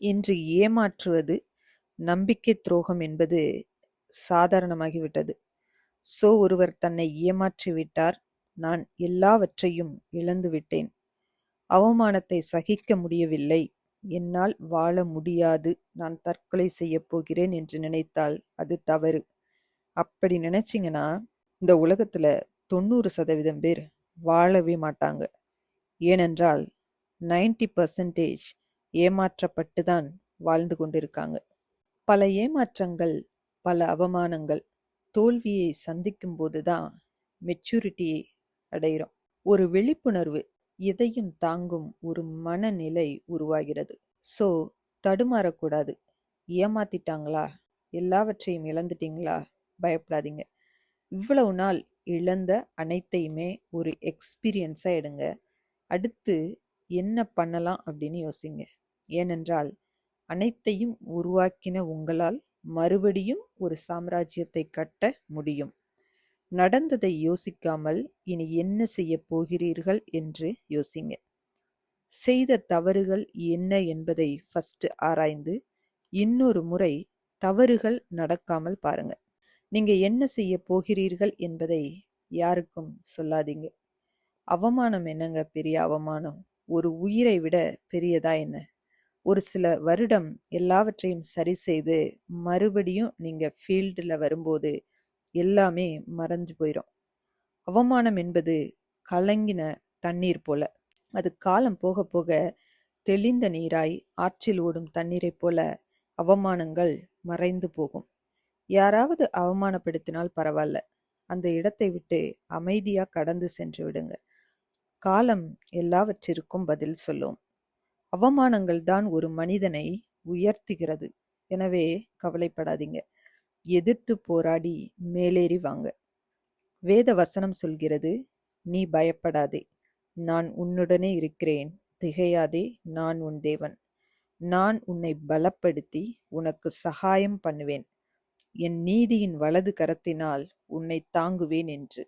இன்று ஏமாற்றுவது, நம்பிக்கை துரோகம் என்பது சாதாரணமாகிவிட்டது. ஒருவர் தன்னை ஏமாற்றிவிட்டார். நான் எல்லாவற்றையும் இழந்துவிட்டேன். அவமானத்தை சகிக்க முடியவில்லை. என்னால் வாழ முடியாது. நான் தற்கொலை செய்யப் போகிறேன் என்று நினைத்தால் அது தவறு. அப்படி நினைச்சிங்கன்னா இந்த உலகத்துல 90% பேர் வாழவே மாட்டாங்க. ஏனென்றால் 90% ஏமாற்றப்பட்டு தான் வாழ்ந்து கொண்டிருக்காங்க. பல ஏமாற்றங்கள், பல அவமானங்கள், தோல்வியை சந்திக்கும் போதுதான் மெச்சூரிட்டியை அடைகிறோம். ஒரு விழிப்புணர்வு, எதையும் தாங்கும் ஒரு மனநிலை உருவாகிறது. தடுமாறக்கூடாது. ஏமாத்திட்டாங்களா, எல்லாவற்றையும் இழந்துட்டீங்களா, பயப்படாதீங்க. இவ்வளவு நாள் இழந்த அனைத்தையுமே ஒரு எக்ஸ்பீரியன்ஸா எடுங்க. அடுத்து என்ன பண்ணலாம் அப்படின்னு யோசிங்க. ஏனென்றால் அனைத்தையும் உருவாக்கின உங்களால் மறுபடியும் ஒரு சாம்ராஜ்யத்தை கட்ட முடியும். நடந்ததை யோசிக்காமல் இனி என்ன செய்ய போகிறீர்கள் என்று யோசிங்க. செய்த தவறுகள் என்ன என்பதை ஃபர்ஸ்ட் ஆராய்ந்து இன்னொரு முறை தவறுகள் நடக்காமல் பாருங்க. நீங்க என்ன செய்ய போகிறீர்கள் என்பதை யாருக்கும் சொல்லாதீங்க. அவமானம் என்னங்க பெரிய அவமானம்? ஒரு உயிரை விட பெரியதா என்ன? ஒரு சில வருடம் எல்லாவற்றையும் சரி செய்து மறுபடியும் நீங்க ஃபீல்டில் வரும்போது எல்லாமே மறைஞ்சு போயிடும். அவமானம் என்பது கலங்கின தண்ணீர் போல. அது காலம் போக போக தெளிந்த நீராய் ஆற்றில் ஓடும் தண்ணீரை போல அவமானங்கள் மறைந்து போகும். யாராவது அவமானப்படுத்தினால் பரவாயில்ல, அந்த இடத்தை விட்டு அமைதியா கடந்து சென்று விடுங்க. காலம் எல்லாவற்றிற்கும் பதில் சொல்லும். அவமானங்கள் தான் ஒரு மனிதனை உயர்த்துகிறது. எனவே கவலைப்படாதீங்க. எதிர்த்து போராடி மேலேறி வாங்க. வேத வசனம் சொல்கிறது, நீ பயப்படாதே, நான் உன்னுடனே இருக்கிறேன், திகையாதே, நான் உன் தேவன். நான் உன்னை பலப்படுத்தி உனக்கு சகாயம் பண்ணுவேன். என் நீதியின் வலது கரத்தினால் உன்னை தாங்குவேன் என்று.